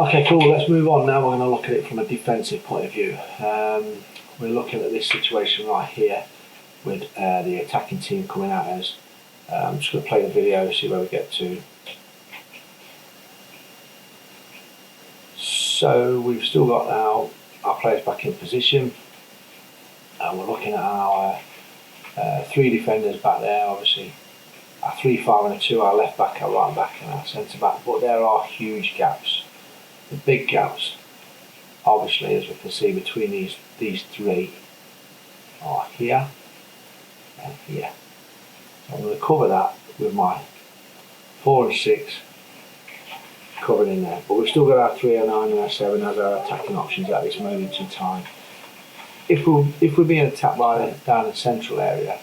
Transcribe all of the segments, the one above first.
Okay, cool, let's move on now. We're going to look at it from a defensive point of view. We're looking at this situation right here with the attacking team coming at us. I'm just going to play the video, see where we get to. So we've still got our players back in position, and we're looking at our three defenders back there, obviously our 3-5 and a 2, our left back, our right back and our centre back, but there are huge gaps. The big gaps, obviously, as we can see between these three, are here and here. So I'm going to cover that with my 4 and 6 covered in there, but we've still got our 3, our 9 and our 7 as our attacking options at this moment in time. If we're being attacked down the central area,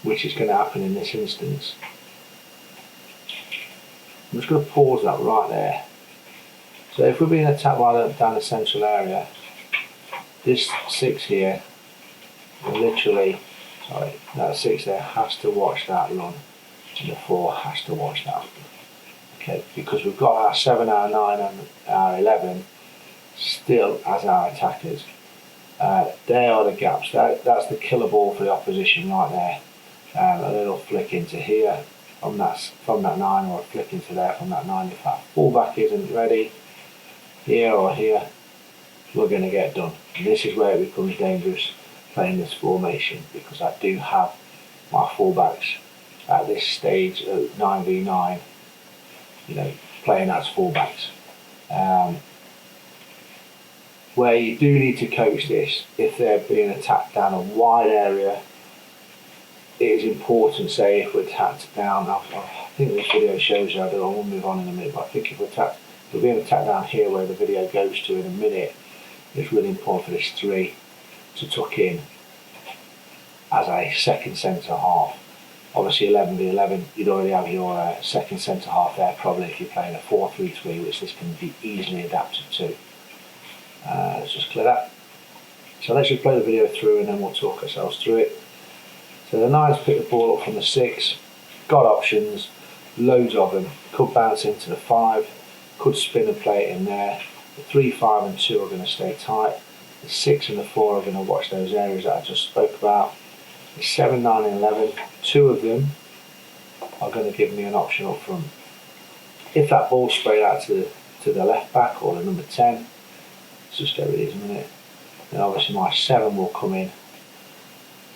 which is going to happen in this instance, I'm just going to pause that right there. So if we're being attacked down the central area, this 6 here, that 6 there has to watch that run, and the 4 has to watch that run. Okay, because we've got our 7, our 9 and our 11 still as our attackers. They are the gaps. That's the killer ball for the opposition right there. A little flick into here from that 9, or a flick into there from that 9. If that fullback isn't ready, here or here, we're going to get done. And this is where it becomes dangerous playing this formation, because I do have my fullbacks at this stage of 9v9, playing as fullbacks. Where you do need to coach this, if they're being attacked down a wide area, it is important, say if we're attacked down, I think this video shows you, I will move on in a minute, but I think if we're being attacked down here where the video goes to in a minute, it's really important for this 3 to tuck in as a second centre half. Obviously 11v11, you'd already have your second centre half there, probably if you're playing a 4-3-3, which this can be easily adapted to. Let's just clear that. So let's just play the video through and then we'll talk ourselves through it. So the 9's picked the ball up from the 6, got options, loads of them, could bounce into the 5, could spin and play it in there. The 3, 5 and 2 are going to stay tight. The 6 and the 4 are going to watch those areas that I just spoke about. The 7, 9 and 11, 2 of them are going to give me an option up front. If that ball's sprayed out to the left back or the number 10, let's just get rid of these in a minute, then obviously my 7 will come in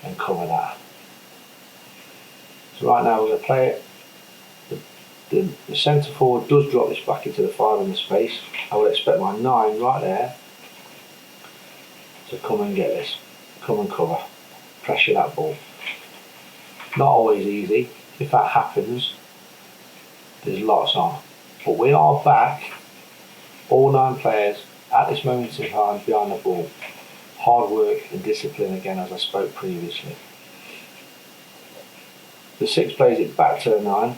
and cover that. So right now we're going to play it. The centre forward does drop this back into the 5 in the space. I would expect my 9 right there to come and get this, come and cover, pressure that ball. Not always easy. If that happens, there's lots on. But we are back, all 9 players, at this moment in time behind the ball. Hard work and discipline again, as I spoke previously. The 6 plays it back to the 9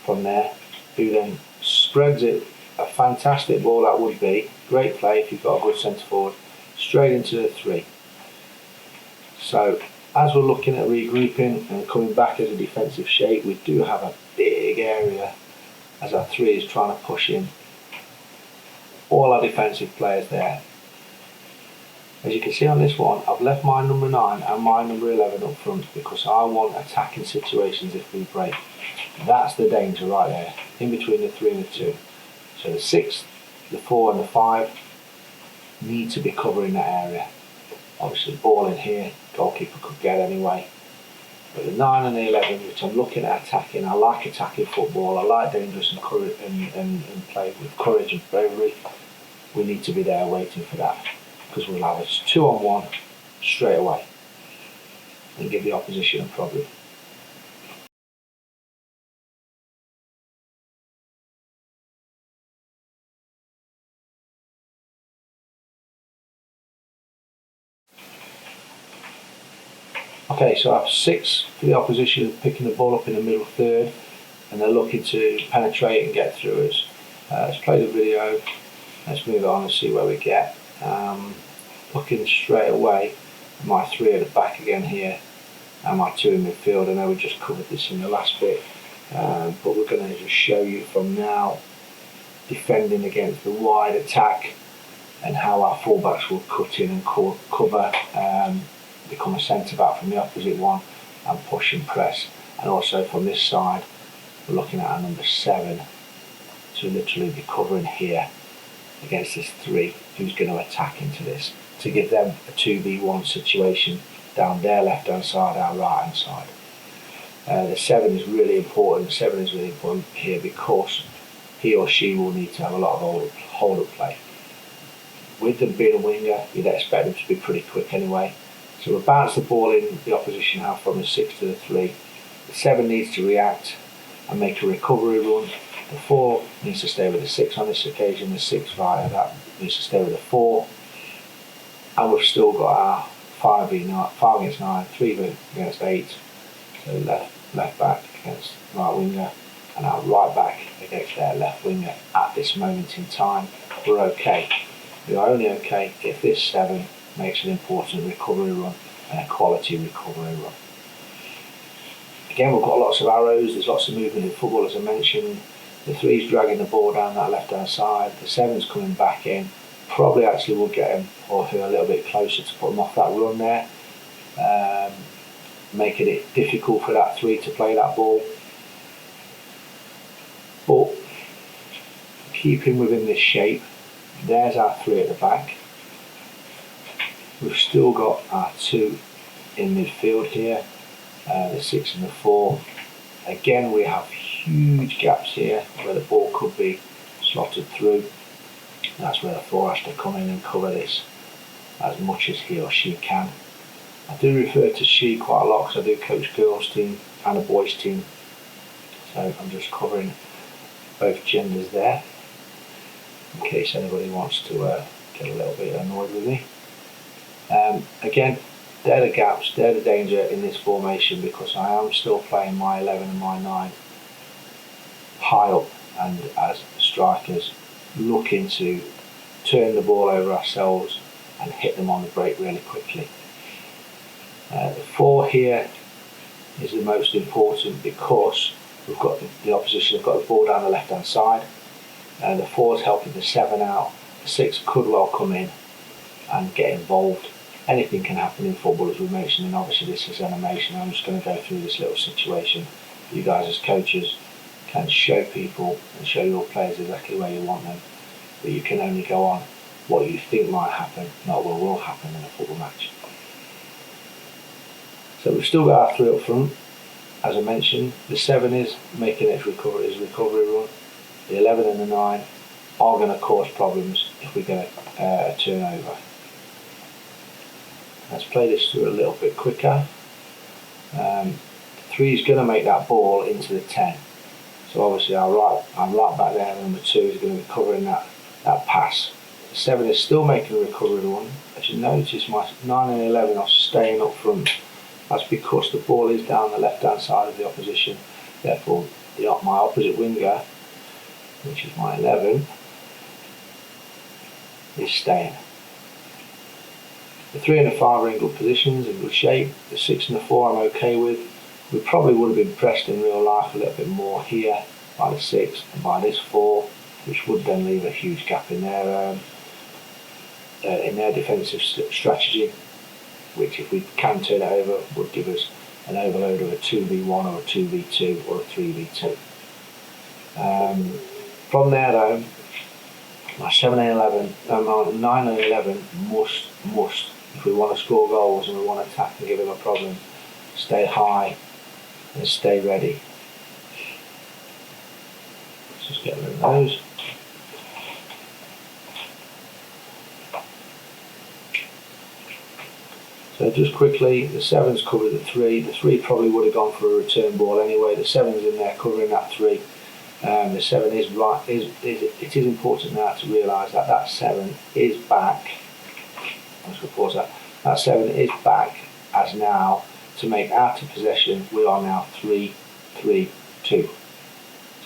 from there, who then spreads it, a fantastic ball that would be, great play if you've got a good centre forward, straight into the 3. So as we're looking at regrouping and coming back as a defensive shape, we do have a big area as our 3 is trying to push in. All our defensive players there. As you can see on this one, I've left my number 9 and my number 11 up front because I want attacking situations if we break. That's the danger right there, in between the 3 and the 2. So the 6, the 4 and the 5 need to be covering that area. Obviously ball in here, goalkeeper could get anyway. But the 9 and the 11, which I'm looking at attacking, I like attacking football, I like dangerous and play with courage and bravery. We need to be there waiting for that, because we'll have a 2-on-1 straight away and give the opposition a problem. Okay, so I have 6 for the opposition picking the ball up in the middle third, and they're looking to penetrate and get through us. Let's play the video, let's move on and see where we get. Looking straight away, my 3 at the back again here, and my 2 in midfield. I know we just covered this in the last bit, but we're going to just show you from now defending against the wide attack and how our fullbacks will cut in and cover, become a centre back from the opposite one and push and press. And also from this side, we're looking at our number 7 to literally be covering here against this 3 who's going to attack into this, to give them a 2v1 situation down their left hand side, our right hand side. The 7 is really important. The 7 is really important here because he or she will need to have a lot of hold-up play. With them being a winger, you'd expect them to be pretty quick anyway. So we'll bounce the ball in the opposition half from the 6 to the 3. The 7 needs to react and make a recovery run. The 4 needs to stay with the 6 on this occasion. The 6 via that needs to stay with the 4. And we've still got our 5 against 9, 3 against 8. So left back against right winger, and our right back against their left winger. At this moment in time, we're okay. We are only okay if this 7 makes an important recovery run and a quality recovery run. Again, we've got lots of arrows, there's lots of movement in football as I mentioned. The 3's dragging the ball down that left hand side, the 7's coming back in. Probably actually will get him or her a little bit closer to put them off that run there, making it difficult for that 3 to play that ball. But keeping within this shape, there's our 3 at the back. We've still got our 2 in midfield here, the 6 and the 4. Again, we have huge gaps here where the ball could be slotted through. That's where the 4 has to come in and cover this as much as he or she can. I do refer to she quite a lot because I do coach girls team and a boys team. So I'm just covering both genders there in case anybody wants to get a little bit annoyed with me. Again, they're the gaps, they're the danger in this formation because I am still playing my 11 and my 9 high up and as strikers looking to turn the ball over ourselves and hit them on the break really quickly. The 4 here is the most important because we've got the opposition have got the ball down the left hand side, and the 4 is helping the 7 out. The 6 could well come in and get involved. Anything can happen in football, as we mentioned, and obviously this is animation. I'm just going to go through this little situation. You guys as coaches can show people and show your players exactly where you want them, but you can only go on what you think might happen, not what will happen in a football match. So we've still got our 3 up front, as I mentioned. The 7 is making its recovery run. The 11 and the 9 are going to cause problems if we get a turnover. Let's play this through a little bit quicker. 3 is going to make that ball into the 10. So obviously I'm right back there, and number 2 is going to be covering that pass. The 7 is still making a recovery run. As you notice, my 9 and 11 are staying up front. That's because the ball is down the left hand side of the opposition. Therefore, my opposite winger, which is my 11, is staying. The 3 and the 5 are in good positions, in good shape. The 6 and the 4 I'm okay with. We probably would have been pressed in real life a little bit more here by the 6 and by this 4, which would then leave a huge gap in their defensive strategy, which if we can turn it over would give us an overload of a 2v1 or a 2v2 or a 3v2. From there though, my 7 and 11, my 9 and 11 must, if we want to score goals and we want to attack and give them a problem, stay high and stay ready. Let's just get rid of those. So just quickly, the 7's covered the 3. The 3 probably would have gone for a return ball anyway. The 7's in there covering that 3. The 7 is right. It is important now to realise that that 7 is back. I'm just going to pause that. That 7 is back as now to make out of possession. We are now 3-3-2. So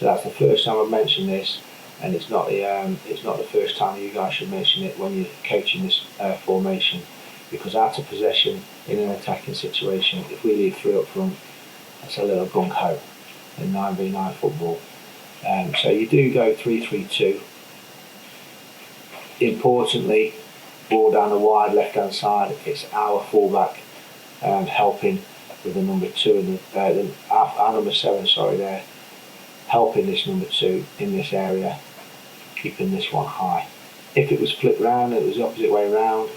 that's the first time I've mentioned this, and it's not the first time you guys should mention it when you're coaching this formation. Because out of possession in an attacking situation, if we leave 3 up front, that's a little gung-ho in 9v9 football. So you do go 3-3-2 importantly, ball down the wide left hand side, it's our fullback helping with the number 2 and our number 7, sorry, there, helping this number 2 in this area, keeping this one high. If it was flipped round, it was the opposite way round,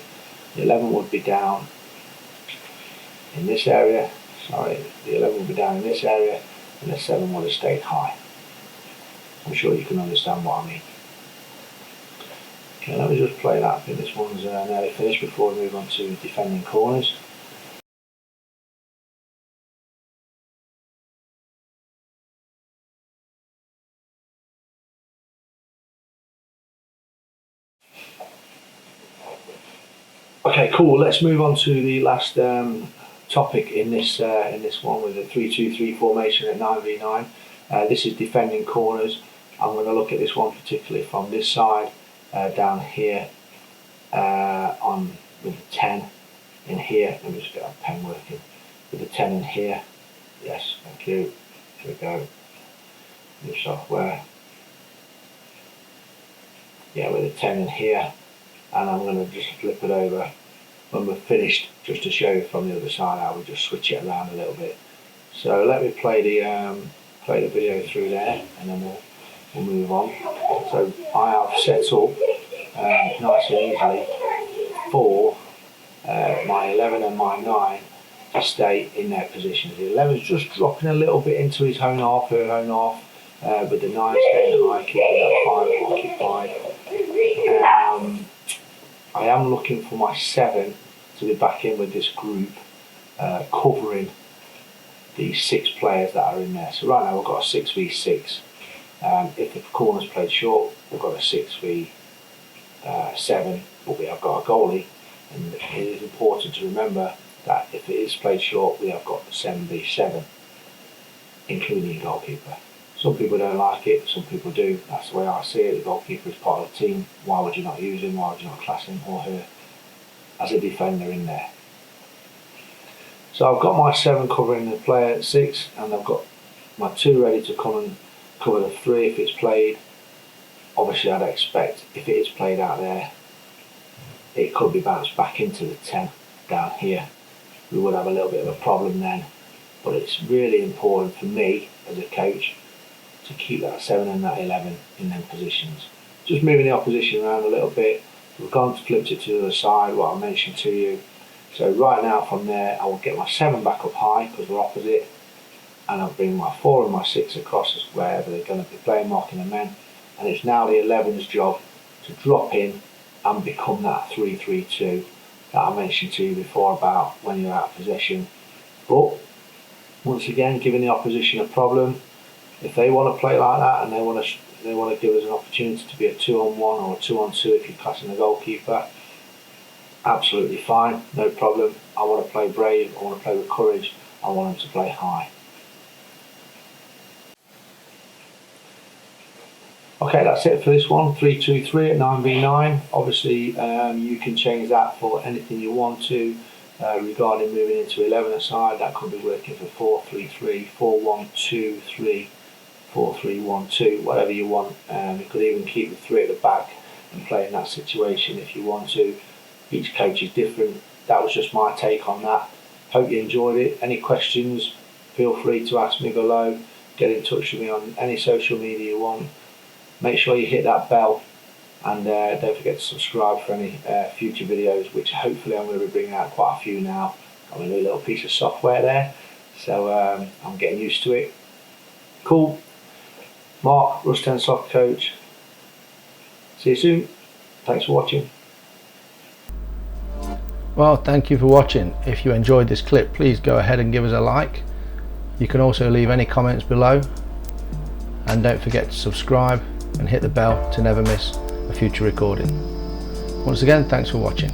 the 11 would be down in this area, the 11 would be down in this area, and the 7 would have stayed high. I'm sure you can understand what I mean. Okay, let me just play that. I think this one's nearly finished before we move on to defending corners. Okay, cool. Let's move on to the last topic in this one with the 3-2-3 formation at 9v9. This is defending corners. I'm going to look at this one particularly from this side down here on with the 10 in here. Let me just get our pen working. With the 10 in here. Yes, thank you. Here we go. New software. Yeah, with the 10 in here. And I'm going to just flip it over when we're finished, just to show you from the other side how we just switch it around a little bit. So let me play the video through there, and then we'll move on. So I have set up nice and easily for my 11 and my 9 to stay in their positions. The 11 is just dropping a little bit into his own half, her own half, with the 9 staying high, keeping that 5 occupied. I am looking for my 7 to be back in with this group, covering the 6 players that are in there. So right now we've got a 6v6. If the corner's played short, we've got a 6v7, but we have got a goalie. And it is important to remember that if it is played short, we have got 7v7, including a goalkeeper. Some people don't like it, some people do. That's the way I see it. The goalkeeper is part of the team. Why would you not use him? Why would you not class him or her as a defender in there? So I've got my 7 covering the player at 6, and I've got my 2 ready to come and cover the 3 if it's played. Obviously I'd expect if it is played out there, it could be bounced back into the 10 down here. We would have a little bit of a problem then, but it's really important for me as a coach to keep that 7 and that 11 in them positions. Just moving the opposition around a little bit. We've gone to flipped it to the other side, what I mentioned to you. So right now from there, I will get my 7 back up high because we're opposite, and I'll bring my 4 and my 6 across as wherever they're going to be playing, marking the men. And it's now the 11's job to drop in and become that 3-3-2 that I mentioned to you before about when you're out of possession. But once again, giving the opposition a problem. If they want to play like that and they want to give us an opportunity to be a 2-on-1 or a 2-on-2 if you're classing the goalkeeper, absolutely fine, no problem. I want to play brave, I want to play with courage, I want them to play high. Okay, that's it for this one, 3-2-3 at 9v9. Obviously, you can change that for anything you want to regarding moving into 11 aside. That could be working for 4-3-3, 4-1-2-3, 4-3-1-2, whatever you want. You could even keep the 3 at the back and play in that situation if you want to. Each coach is different. That was just my take on that. Hope you enjoyed it. Any questions, feel free to ask me below. Get in touch with me on any social media you want. Make sure you hit that bell, and don't forget to subscribe for any future videos, which hopefully I'm going to be bringing out quite a few now. Got a new little piece of software there, so I'm getting used to it. Cool. Mark, Rush 10 Soccer Coach. See you soon. Thanks for watching. Well, thank you for watching. If you enjoyed this clip, please go ahead and give us a like. You can also leave any comments below, and don't forget to subscribe and hit the bell to never miss a future recording. Once again, thanks for watching.